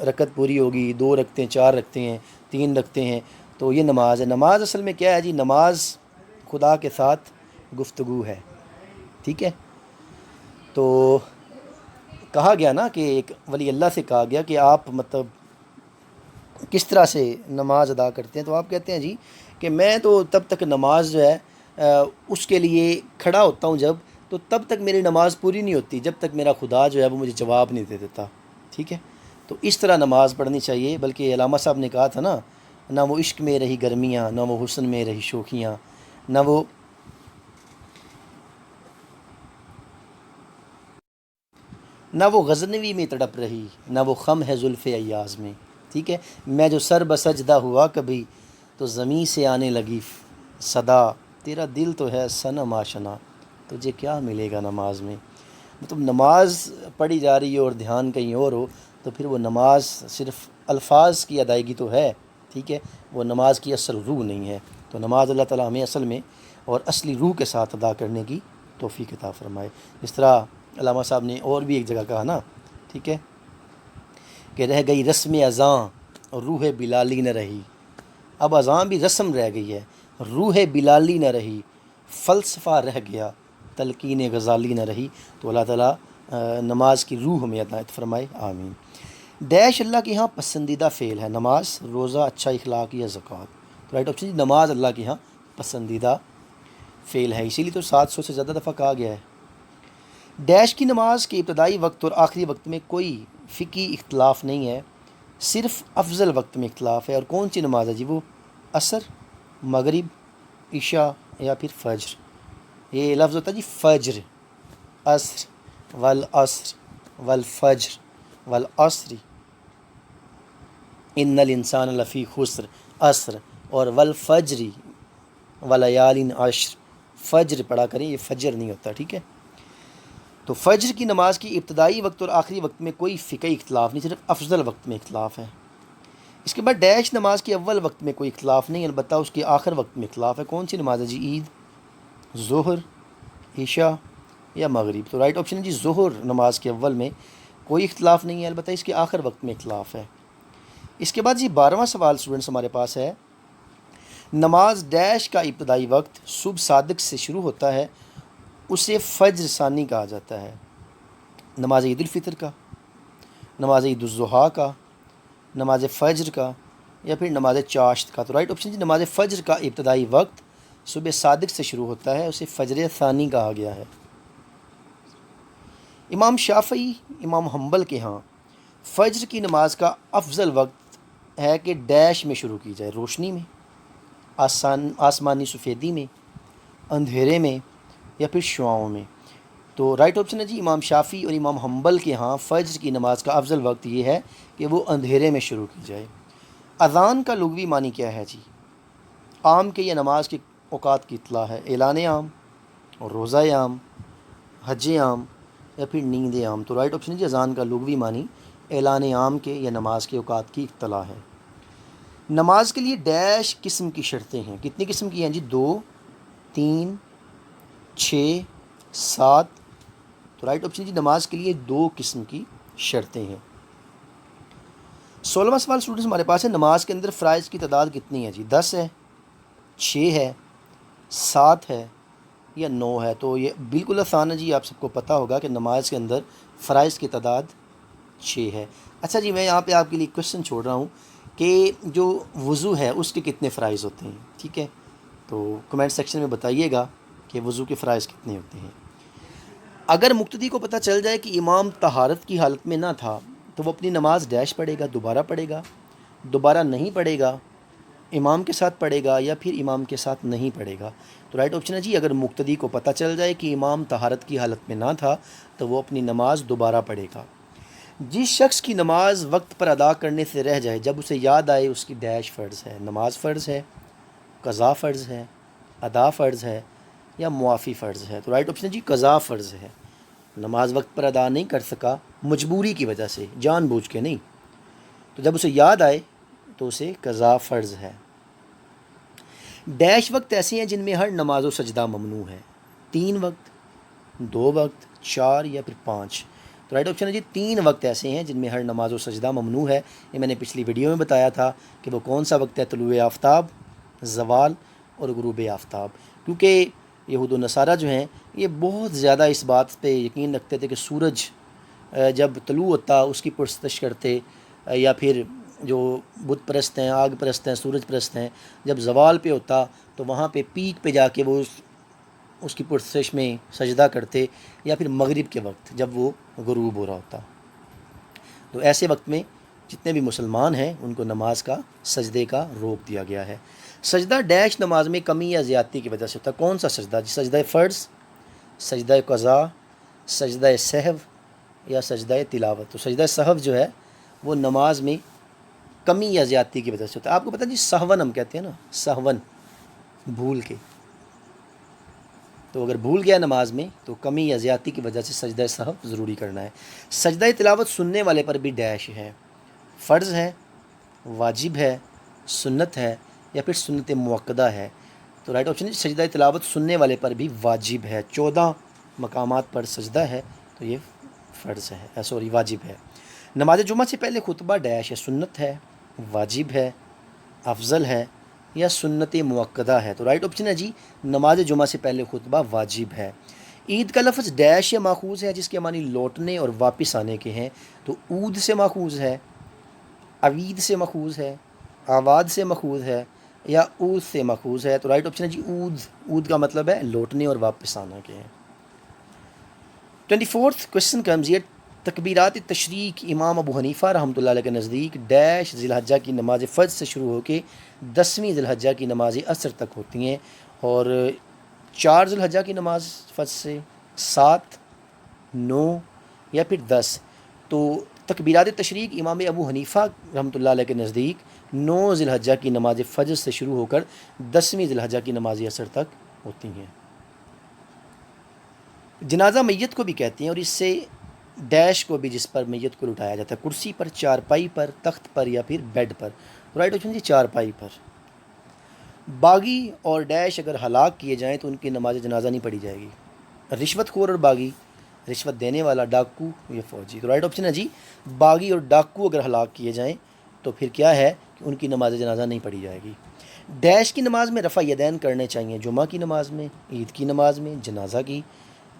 رکعت پوری ہوگی، 2 رکعتیں، 4 رکعتیں ہیں، 3 رکعتیں ہیں، تو یہ نماز ہے۔ نماز اصل میں کیا ہے جی؟ نماز خدا کے ساتھ گفتگو ہے، ٹھیک ہے؟ تو کہا گیا نا کہ ایک ولی اللہ سے کہا گیا کہ آپ مطلب کس طرح سے نماز ادا کرتے ہیں، تو آپ کہتے ہیں جی کہ میں تو تب تک نماز جو ہے اس کے لیے کھڑا ہوتا ہوں تو تب تک میری نماز پوری نہیں ہوتی جب تک میرا خدا جو ہے وہ مجھے جواب نہیں دے دیتا، ٹھیک ہے؟ تو اس طرح نماز پڑھنی چاہیے۔ بلکہ علامہ صاحب نے کہا تھا نا، نہ وہ عشق میں رہی گرمیاں، نہ وہ حسن میں رہی شوخیاں، نہ وہ غزنوی میں تڑپ رہی، نہ وہ خم ہے زلف ایاز میں، ٹھیک ہے؟ میں جو سر بسجدہ ہوا کبھی تو زمیں سے آنے لگی صدا، تیرا دل تو ہے صنم آشنا، تجھے کیا ملے گا نماز میں؟ مطلب نماز پڑھی جا رہی ہو اور دھیان کہیں اور ہو تو پھر وہ نماز صرف الفاظ کی ادائیگی تو ہے، ٹھیک ہے، وہ نماز کی اصل روح نہیں ہے۔ تو نماز اللہ تعالیٰ ہمیں اصل میں اور اصلی روح کے ساتھ ادا کرنے کی توفیق عطا فرمائے۔ اس طرح علامہ صاحب نے اور بھی ایک جگہ کہا نا، ٹھیک ہے، کہ رہ گئی رسم اذاں اور روح بلالی نہ رہی۔ اب اذاں بھی رسم رہ گئی ہے، روح بلالی نہ رہی، فلسفہ رہ گیا، تلقین غزالی نہ رہی۔ تو اللہ تعالیٰ نماز کی روح ہمیں عطا فرمائے، آمین۔ ڈیش اللہ کے ہاں پسندیدہ فعل ہے، نماز، روزہ، اچھا اخلاق یا زکوٰۃ۔ تو رائٹ آپشن جی نماز اللہ کے ہاں پسندیدہ فعل ہے، اسی لیے تو 700 سے زیادہ دفعہ کہا گیا ہے۔ ڈیش کی نماز کے ابتدائی وقت اور آخری وقت میں کوئی فقہی اختلاف نہیں ہے، صرف افضل وقت میں اختلاف ہے۔ اور کون سی نماز ہے جی؟ وہ عصر، مغرب، عشاء یا پھر فجر۔ یہ لفظ ہوتا ہے جی فجر، عصر، والعصر، والفجر، والعصر ان الانسان لفی خسر، عصر، اور والفجر ولیال عشر، فجر پڑھا کریں، یہ فجر نہیں ہوتا، ٹھیک ہے؟ تو فجر کی نماز کی ابتدائی وقت اور آخری وقت میں کوئی فقہی اختلاف نہیں، صرف افضل وقت میں اختلاف ہے۔ اس کے بعد ڈیش نماز کے اول وقت میں کوئی اختلاف نہیں، البتہ اس کے آخر وقت میں اختلاف ہے۔ کون سی نماز ہے جی؟ عید، ظہر، عشاء یا مغرب۔ تو رائٹ آپشن ہے جی ظہر نماز کے اول میں کوئی اختلاف نہیں ہے، البتہ اس کے آخر وقت میں اختلاف ہے۔ اس کے بعد جی 12واں سوال اسٹوڈنٹس ہمارے پاس ہے، نماز ڈیش کا ابتدائی وقت صبح صادق سے شروع ہوتا ہے، اسے فجر ثانی کہا جاتا ہے۔ نماز عید الفطر کا، نماز عید الضحیٰ کا، نماز فجر کا، یا پھر نماز چاشت کا۔ تو رائٹ آپشن جی نماز فجر کا ابتدائی وقت صبح صادق سے شروع ہوتا ہے، اسے فجر ثانی کہا گیا ہے۔ امام شافعی، امام حنبل کے ہاں فجر کی نماز کا افضل وقت ہے کہ ڈیش میں شروع کی جائے، روشنی میں، آسمانی سفیدی میں، اندھیرے میں، یا پھر شعاؤں میں۔ تو رائٹ آپشن ہے جی امام شافعی اور امام حنبل کے ہاں فجر کی نماز کا افضل وقت یہ ہے کہ وہ اندھیرے میں شروع کی جائے۔ اذان کا لغوی معنی کیا ہے جی؟ عام کے یا نماز کے اوقات کی اطلاع ہے، اعلان عام، اور روزہ عام، حج عام، یا پھر نیند عام۔ تو رائٹ آپشن ہے جی اذان کا لغوی معنی اعلان عام کے یا نماز کے اوقات کی اطلاع ہے۔ نماز کے لیے ڈیش قسم کی شرطیں ہیں، کتنی قسم کی ہیں جی؟ 2، 3، 6، 7۔ تو رائٹ آپشن جی نماز کے لیے 2 قسم کی شرطیں ہیں۔ 16واں سوال اسٹوڈنٹس ہمارے پاس ہے، نماز کے اندر فرائض کی تعداد کتنی ہے جی؟ 10 ہے، 6 ہے، 7 ہے، یا 9 ہے؟ تو یہ بالکل آسان ہے جی، آپ سب کو پتہ ہوگا کہ نماز کے اندر فرائض کی تعداد 6 ہے۔ اچھا جی، میں یہاں پہ آپ کے لیے کوشچن چھوڑ رہا ہوں کہ جو وضو ہے اس کے کتنے فرائض ہوتے ہیں، ٹھیک ہے؟ تو کمنٹ سیکشن میں بتائیے گا کہ وضو کے فرائض کتنے ہوتے ہیں۔ اگر مقتدی کو پتہ چل جائے کہ امام طہارت کی حالت میں نہ تھا تو وہ اپنی نماز ڈیش پڑھے گا، دوبارہ پڑھے گا، دوبارہ نہیں پڑھے گا، امام کے ساتھ پڑھے گا، یا پھر امام کے ساتھ نہیں پڑھے گا۔ تو رائٹ آپشن ہے جی اگر مقتدی کو پتہ چل جائے کہ امام طہارت کی حالت میں نہ تھا تو وہ اپنی نماز دوبارہ پڑھے گا۔ جس شخص کی نماز وقت پر ادا کرنے سے رہ جائے، جب اسے یاد آئے اس کی ڈیش فرض ہے، نماز فرض ہے، قضا فرض ہے، ادا فرض ہے، یا معافی فرض ہے۔ تو رائٹ آپشن ہے جی قضا فرض ہے، نماز وقت پر ادا نہیں کر سکا مجبوری کی وجہ سے، جان بوجھ کے نہیں، تو جب اسے یاد آئے تو اسے قضا فرض ہے۔ ڈیش وقت ایسے ہیں جن میں ہر نماز و سجدہ ممنوع ہے، 3 وقت، 2 وقت، 4 یا پھر 5۔ تو رائٹ آپشن ہے جی 3 وقت ایسے ہیں جن میں ہر نماز و سجدہ ممنوع ہے. یہ میں نے پچھلی ویڈیو میں بتایا تھا کہ وہ کون سا وقت ہے. طلوع آفتاب، زوال اور غروب آفتاب. کیونکہ یہود و نصارہ جو ہیں یہ بہت زیادہ اس بات پہ یقین رکھتے تھے کہ سورج جب طلوع ہوتا اس کی پرستش کرتے، یا پھر جو بت پرست ہیں، آگ پرست ہیں، سورج پرست ہیں، جب زوال پہ ہوتا تو وہاں پہ پیک پہ جا کے وہ اس کی پرستش میں سجدہ کرتے، یا پھر مغرب کے وقت جب وہ غروب ہو رہا ہوتا. تو ایسے وقت میں جتنے بھی مسلمان ہیں ان کو نماز کا سجدے کا روک دیا گیا ہے. سجدہ ڈیش نماز میں کمی یا زیادتی کی وجہ سے ہوتا ہے. کون سا سجدہ؟ سجدہ فرض، سجدہ قضا، سجدہ سہو یا سجدہ تلاوت. تو سجدہ سہو جو ہے وہ نماز میں کمی یا زیادتی کی وجہ سے ہوتا ہے. آپ کو پتہ جی سہون ہم کہتے ہیں نا، سہون بھول کے. تو اگر بھول گیا نماز میں تو کمی یا زیادتی کی وجہ سے سجدہ سہو ضروری کرنا ہے. سجدہ تلاوت سننے والے پر بھی ڈیش ہے. فرض ہے، واجب ہے، سنت ہے یا پھر سنت موقدہ ہے. تو رائٹ آپشن ہے سجدہ تلاوت سننے والے پر بھی واجب ہے. 14 مقامات پر سجدہ ہے تو یہ فرض ہے، واجب ہے. نماز جمعہ سے پہلے خطبہ ڈیش ہے. سنت ہے، واجب ہے، افضل ہے یا سنت موقدہ ہے. تو رائٹ آپشن ہے جی نماز جمعہ سے پہلے خطبہ واجب ہے. عید کا لفظ ڈیش یا ماخوذ ہے جس کے معنی لوٹنے اور واپس آنے کے ہیں. تو عود سے ماخوذ ہے، عوید سے ماخوذ ہے، آواد سے ماخوذ ہے یا عود سے ماخوذ ہے. تو رائٹ آپشن ہے جی عود. عود کا مطلب ہے لوٹنے اور واپس آنا کے ہیں. 24th question comes here. تکبیرات تشریق امام ابو حنیفہ رحمۃ اللہ علیہ کے نزدیک ڈیش ذی الحجہ کی نماز فجر سے شروع ہو کے 10ویں ذی الحجہ کی نماز عصر تک ہوتی ہیں، اور 4 ذی الحجہ کی نماز فجر سے 7، 9 یا پھر 10. تو تکبیرات تشریق امام ابو حنیفہ رحمۃ اللہ علیہ کے نزدیک 9 ذی الحجہ کی نماز فجر سے شروع ہو کر 10ویں ذی الحجہ کی نماز عصر تک ہوتی ہیں. جنازہ میت کو بھی کہتے ہیں، اور اس سے ڈیش کو بھی جس پر میت کو لٹایا جاتا ہے. کرسی پر، چارپائی پر، تخت پر یا پھر بیڈ پر. رائٹ آپشن جی چارپائی پر. باغی اور ڈیش اگر ہلاک کیے جائیں تو ان کی نماز جنازہ نہیں پڑھی جائے گی. رشوت خور اور باغی، رشوت دینے والا، ڈاکو یا فوجی. تو رائٹ آپشن ہے جی باغی اور ڈاکو اگر ہلاک کیے جائیں تو پھر کیا ہے کہ ان کی نماز جنازہ نہیں پڑھی جائے گی. ڈیش کی نماز میں رفع یدین کرنے چاہیے. جمعہ کی نماز میں، عید کی نماز میں، جنازہ کی،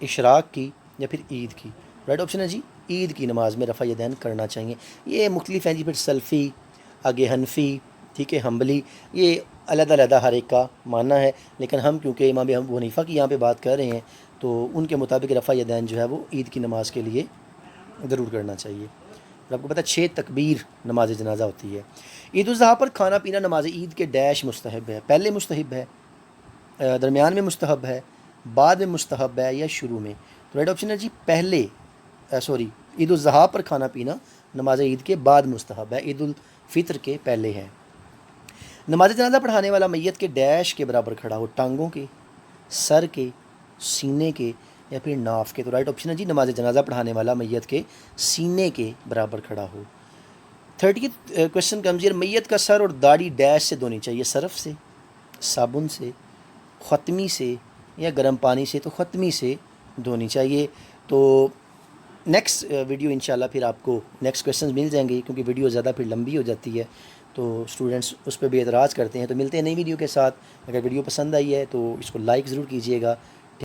اشراق کی یا پھر عید کی. رائٹ آپشن ہے جی عید کی نماز میں رفع یدین کرنا چاہیے. یہ مختلف ہیں جی، پھر سلفی، آگے حنفی، ٹھیک ہے، حنبلی، یہ علیحدہ علیحدہ ہر ایک کا ماننا ہے. لیکن ہم کیونکہ امام ابو حنیفہ کی یہاں پہ بات کر رہے ہیں تو ان کے مطابق رفع یدین جو ہے وہ عید کی نماز کے لیے ضرور کرنا چاہیے. اور آپ کو پتہ 6 تکبیر نماز جنازہ ہوتی ہے. عید الاضحیٰ پر کھانا پینا نماز عید کے ڈیش مستحب ہے. پہلے مستحب ہے، درمیان میں مستحب ہے، بعد میں مستحب ہے یا شروع میں. تو رائٹ آپشن ہے جی پہلے عید الاضحیٰ پر کھانا پینا نماز عید کے بعد مستحب ہے، عید الفطر کے پہلے ہے. نماز جنازہ پڑھانے والا میت کے ڈیش کے برابر کھڑا ہو. ٹانگوں کے، سر کے، سینے کے یا پھر ناف کے. تو رائٹ آپشن ہے جی نماز جنازہ پڑھانے والا میت کے سینے کے برابر کھڑا ہو. 30th question comes hair. میت کا سر اور داڑھی ڈیش سے دھونی چاہیے. صرف سے، صابن سے، ختمی سے یا گرم پانی سے. تو ختمی سے دھونی چاہیے. تو نیکسٹ ویڈیو انشاءاللہ پھر آپ کو نیکسٹ کویشچنز مل جائیں گے، کیونکہ ویڈیو زیادہ پھر لمبی ہو جاتی ہے تو اسٹوڈنٹس اس پہ بھی اعتراض کرتے ہیں. تو ملتے ہیں نئی ویڈیو کے ساتھ. اگر ویڈیو پسند آئی ہے تو اس کو لائک ضرور کیجیے گا.